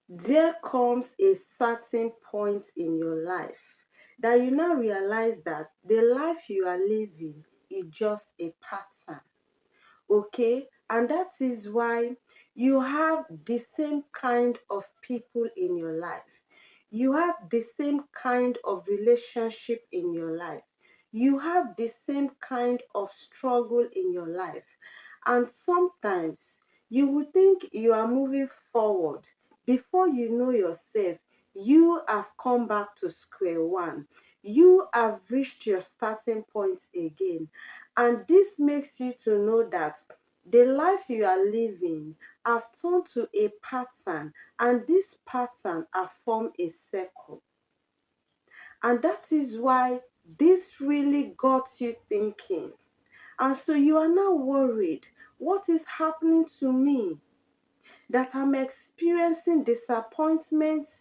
there comes a certain point in your life that you now realize that the life you are living is just a pattern. Okay, and that is why you have the same kind of people in your life, you have the same kind of relationship in your life, you have the same kind of struggle in your life. And sometimes you will think you are moving forward. Before you know yourself, you have come back to square one. You have reached your starting point again. And this makes you to know that the life you are living have turned to a pattern, and this pattern have formed a circle. And that is why this really got you thinking. And so you are now worried. What is happening to me? That I'm experiencing disappointments,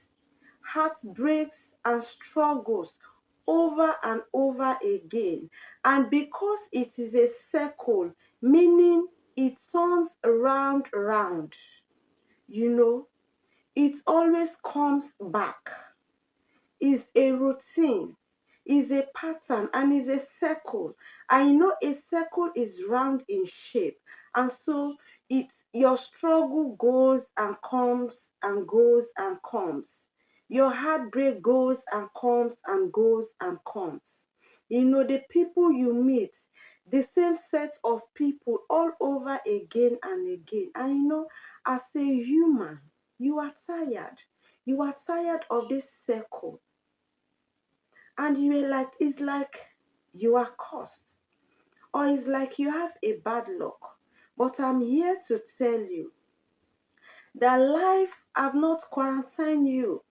heartbreaks, and struggles over and over again. And because it is a circle, meaning it turns round, you know, it always comes back. Is a routine, is a pattern, and is a circle. I know a circle is round in shape, and so it's your struggle goes and comes and goes and comes. Your heartbreak goes and comes and goes and comes. The people you meet, the same set of people all over again and again. And as a human, you are tired. You are tired of this circle, and you are like, it's like you are cursed, or it's like you have a bad luck. But I'm here to tell you that life have not quarantined you,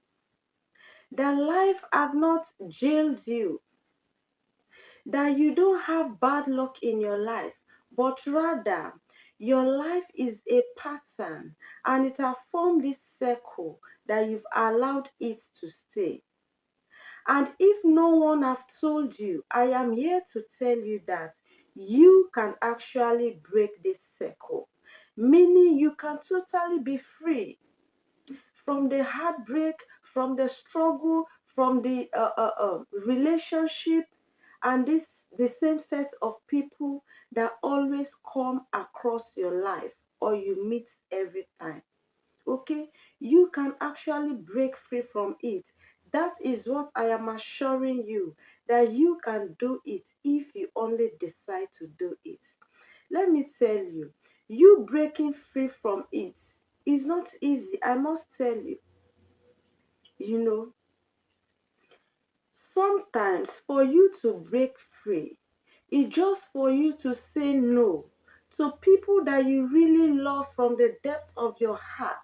that life have not jailed you, that you don't have bad luck in your life, but rather your life is a pattern, and it has formed this circle that you've allowed it to stay. And if no one have told you, I am here to tell you that you can actually break this circle. Meaning you can totally be free from the heartbreak, from the struggle, from the relationship, and this the same set of people that always come across your life or you meet every time. Okay, you can actually break free from it. That is what I am assuring you, that you can do it if you only decide to do it. Let me tell you, you breaking free from it is not easy, I must tell you. You know, sometimes for you to break free, it's just for you to say no to people that you really love from the depth of your heart.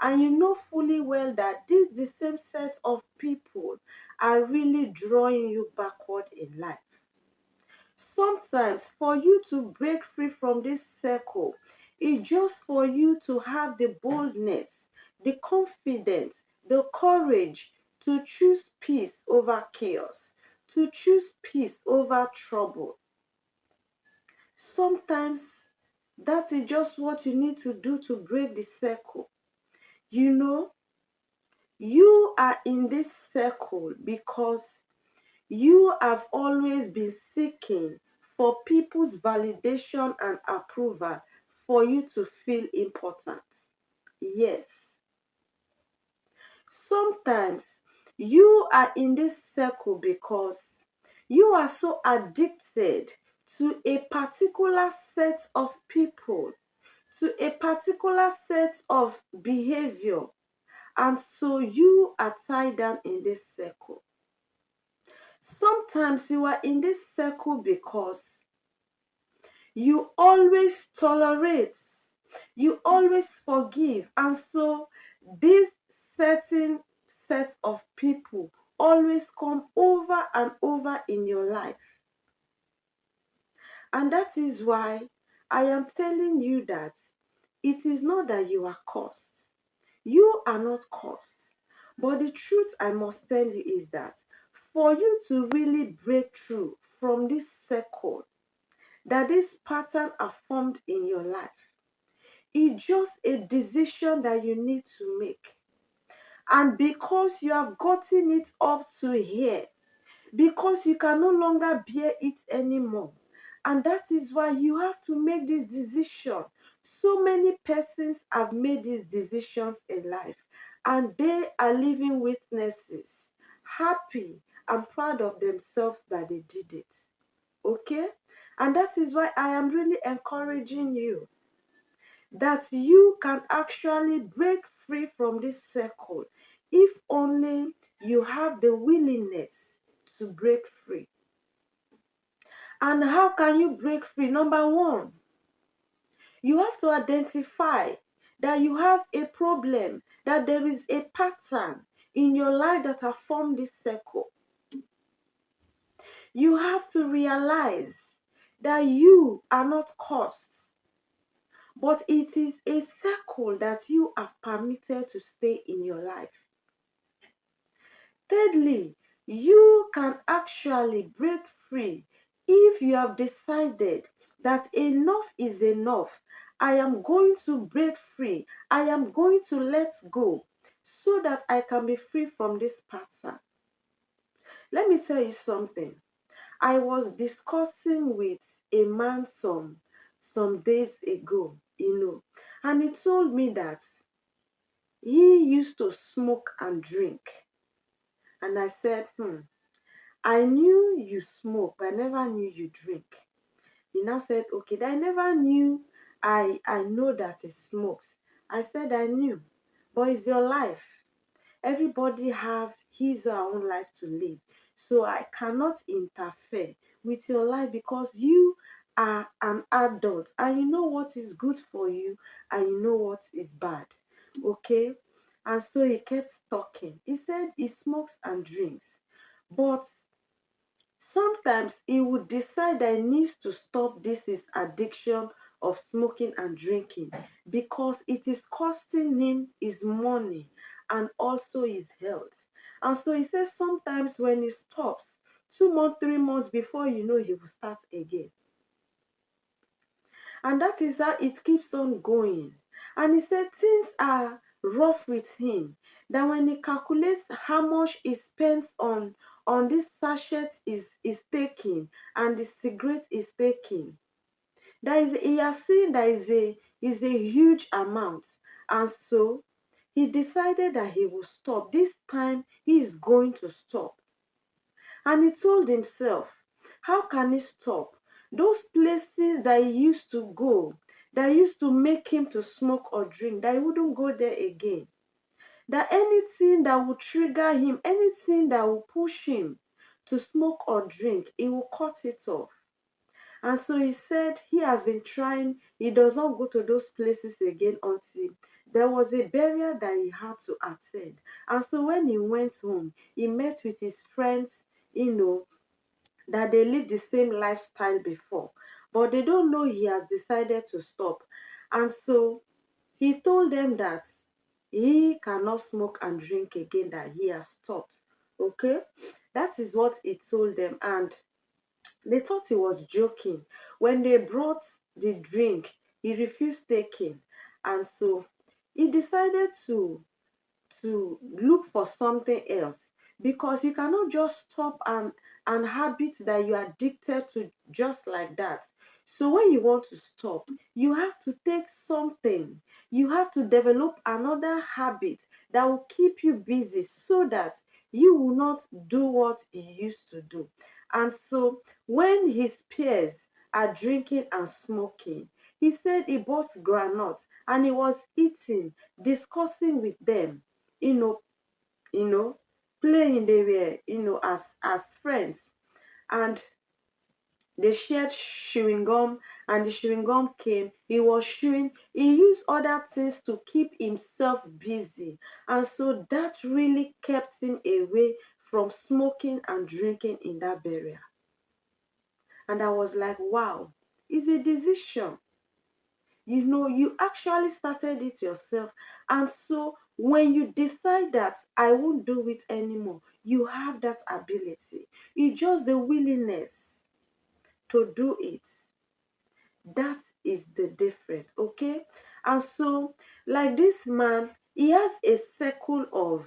And you know fully well that this the same set of people are really drawing you backward in life. Sometimes for you to break free from this circle, it's just for you to have the boldness, the confidence, the courage to choose peace over chaos, to choose peace over trouble. Sometimes that is just what you need to do to break the circle. You know, you are in this circle because you have always been seeking for people's validation and approval for you to feel important. Yes. Sometimes you are in this circle because you are so addicted to a particular set of people, to a particular set of behavior, and so you are tied down in this circle. Sometimes you are in this circle because you always tolerate, you always forgive, and so this certain set of people always come over and over in your life. And that is why I am telling you that it is not that you are cursed. You are not cursed. But the truth I must tell you is that for you to really break through from this circle, that this pattern are formed in your life, it's just a decision that you need to make. And because you have gotten it up to here, because you can no longer bear it anymore. And that is why you have to make this decision. So many persons have made these decisions in life, and they are living witnesses, happy and proud of themselves that they did it. Okay? And that is why I am really encouraging you that you can actually break free from this circle if only you have the willingness to break free. And how can you break free? Number one, you have to identify that you have a problem, that there is a pattern in your life that have formed this circle. You have to realize that you are not cursed, but it is a circle that you are permitted to stay in your life. Thirdly, you can actually break free if you have decided that enough is enough. I am going to break free. I am going to let go so that I can be free from this pattern. Let me tell you something. I was discussing with a man some days ago, and he told me that he used to smoke and drink. And I said, I knew you smoke, but I never knew you drink. He now said, okay, I never knew I know that he smokes. I said I knew, but it's your life. Everybody have his or her own life to live. So I cannot interfere with your life because you are an adult and you know what is good for you and you know what is bad. Okay? And so he kept talking. He said he smokes and drinks, but sometimes he would decide that he needs to stop this his addiction of smoking and drinking because it is costing him his money and also his health. And so he says sometimes when he stops, 2 months, 3 months before you know, he will start again. And that is how it keeps on going. And he said things are rough with him. That when he calculates how much he spends on this sachet is taking and the cigarette is taking, he has seen that is a huge amount. And so he decided that he will stop. This time he is going to stop. And he told himself, how can he stop? Those places that he used to go, that used to make him to smoke or drink, that he wouldn't go there again. That anything that will trigger him, anything that will push him to smoke or drink, he will cut it off. And so he said he has been trying, he does not go to those places again until there was a burial that he had to attend. And so when he went home, he met with his friends, that they live the same lifestyle before, but they don't know he has decided to stop. And so he told them that he cannot smoke and drink again, that he has stopped. Okay, that is what he told them, and they thought he was joking. When they brought the drink, he refused taking, and so he decided to look for something else, because you cannot just stop an habit that you are addicted to just like that. So when you want to stop, you have to take something, you have to develop another habit that will keep you busy so that you will not do what you used to do. And so when his peers are drinking and smoking, he said he bought granuts and he was eating, discussing with them, you know, you know, playing. They were, as friends, and they shared chewing gum, and the chewing gum came. He was chewing. He used other things to keep himself busy, and so that really kept him away from smoking and drinking in that burial. And I was like, wow, it's a decision. You actually started it yourself. And so when you decide that I won't do it anymore, you have that ability. It's just the willingness to do it. That is the difference, okay? And so, like this man, he has a circle of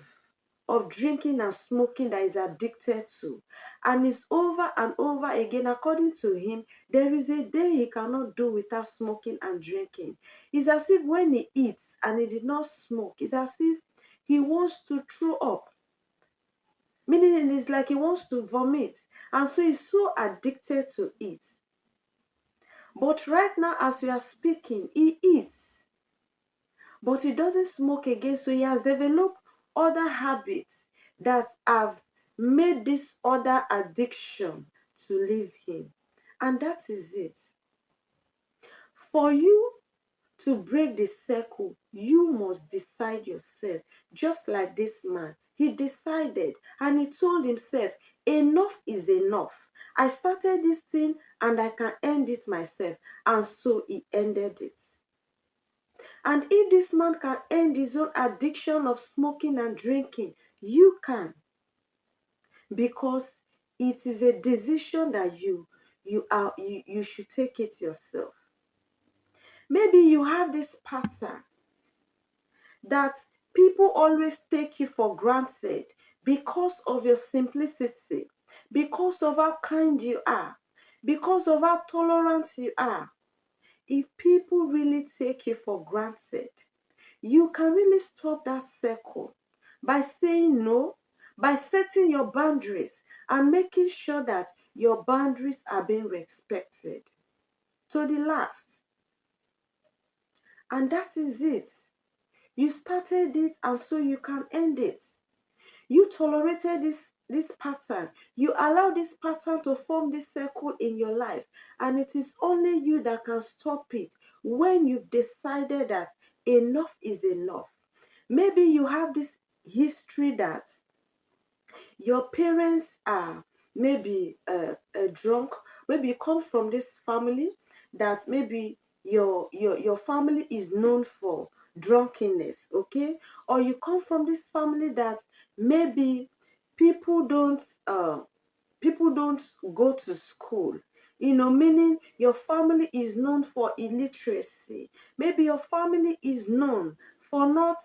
of drinking and smoking that he's addicted to. And it's over and over again. According to him, there is a day he cannot do without smoking and drinking. It's as if when he eats and he did not smoke, it's as if he wants to throw up. Meaning it's like he wants to vomit. And so he's so addicted to it. But right now, as we are speaking, he eats. But he doesn't smoke again. So he has developed other habits that have made this other addiction to leave him. And that is it. For you to break the circle, you must decide yourself. Just like this man, he decided and he told himself, enough is enough. I started this thing and I can end it myself. And so he ended it. And if this man can end his own addiction of smoking and drinking, you can. Because it is a decision that you should take it yourself. Maybe you have this pattern that people always take you for granted because of your simplicity, because of how kind you are, because of how tolerant you are. If people really take you for granted, you can really stop that circle by saying no, by setting your boundaries and making sure that your boundaries are being respected to the last. And that is it. You started it and so you can end it. You tolerated this pattern. You allow this pattern to form this circle in your life. And it is only you that can stop it when you've decided that enough is enough. Maybe you have this history that your parents are maybe drunk. Maybe you come from this family that maybe your family is known for drunkenness, okay? Or you come from this family that maybe people don't people don't go to school. Meaning your family is known for illiteracy. Maybe your family is known for not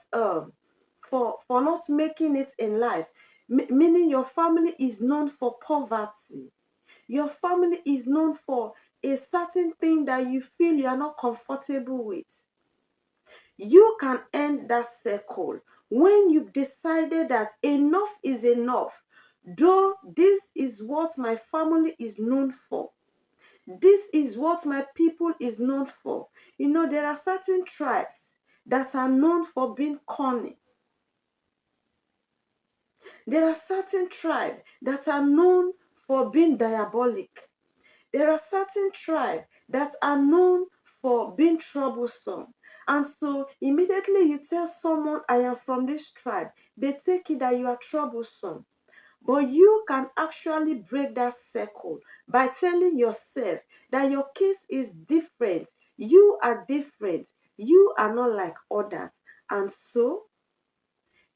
for not making it in life. Meaning your family is known for poverty. Your family is known for a certain thing that you feel you are not comfortable with. You can end that circle when you've decided that enough is enough. Though this is what my family is known for, this is what my people is known for. There are certain tribes that are known for being cunning. There are certain tribes that are known for being diabolic. There are certain tribes that are known for being troublesome. And so immediately you tell someone, I am from this tribe, they take it that you are troublesome. But you can actually break that circle by telling yourself that your case is different. You are different. You are not like others. And so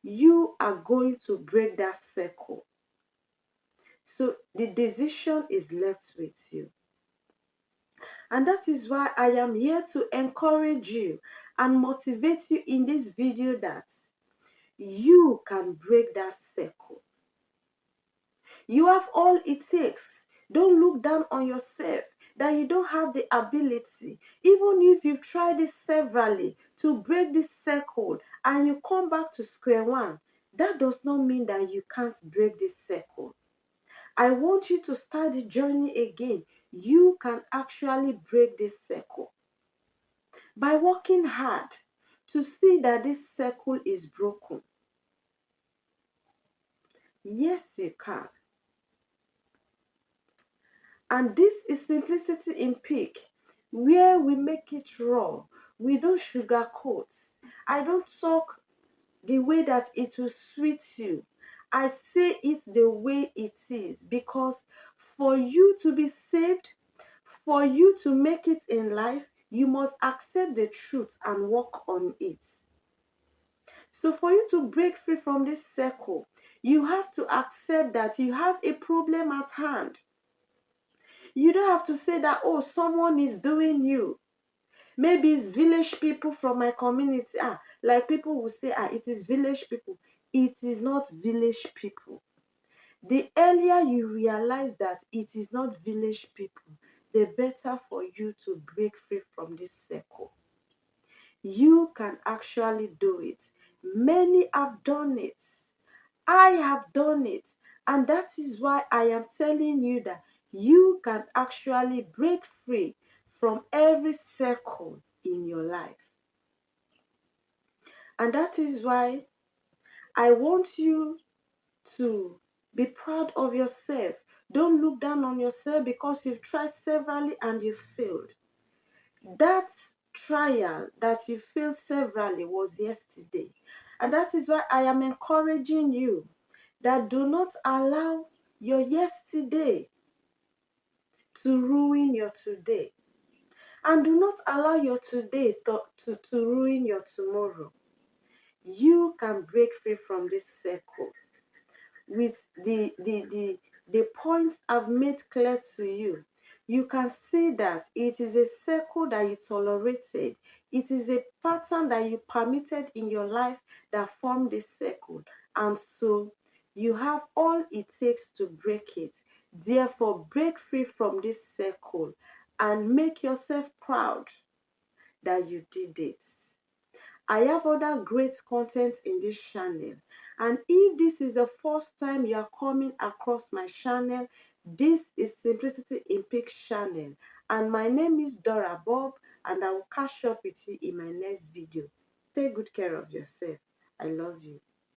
you are going to break that circle. So the decision is left with you. And that is why I am here to encourage you and motivate you in this video that you can break that circle. You have all it takes. Don't look down on yourself that you don't have the ability. Even if you've tried it severally to break this circle and you come back to square one, that does not mean that you can't break this circle. I want you to start the journey again. You can actually break this circle by working hard to see that this circle is broken. Yes, you can. And this is simplicity in peak, where we make it raw. We don't sugarcoat. I don't talk the way that it will sweet you. I say it the way it is, because for you to be saved, for you to make it in life, you must accept the truth and work on it. So for you to break free from this circle, you have to accept that you have a problem at hand. You don't have to say that, oh, someone is doing you. Maybe it's village people from my community. Like people will say, it is village people. it is not village people. The earlier you realize that it is not village people, the better for you to break free from this circle. You can actually do it. Many have done it. I have done it. And that is why I am telling you that you can actually break free from every circle in your life. And that is why I want you to be proud of yourself. Don't look down on yourself because you've tried severally and you failed. That trial that you failed severally was yesterday. And that is why I am encouraging you that do not allow your yesterday to ruin your today. And do not allow your today to ruin your tomorrow. You can break free from this circle with the points I've made clear to you. You can see that it is a circle that you tolerated. It is a pattern that you permitted in your life that formed this circle. And so you have all it takes to break it. Therefore, break free from this circle and make yourself proud that you did it. I have other great content in this channel. And if this is the first time you are coming across my channel, this is Simplicity in Pics channel. And my name is Dora Bob, and I will catch up with you in my next video. Take good care of yourself. I love you.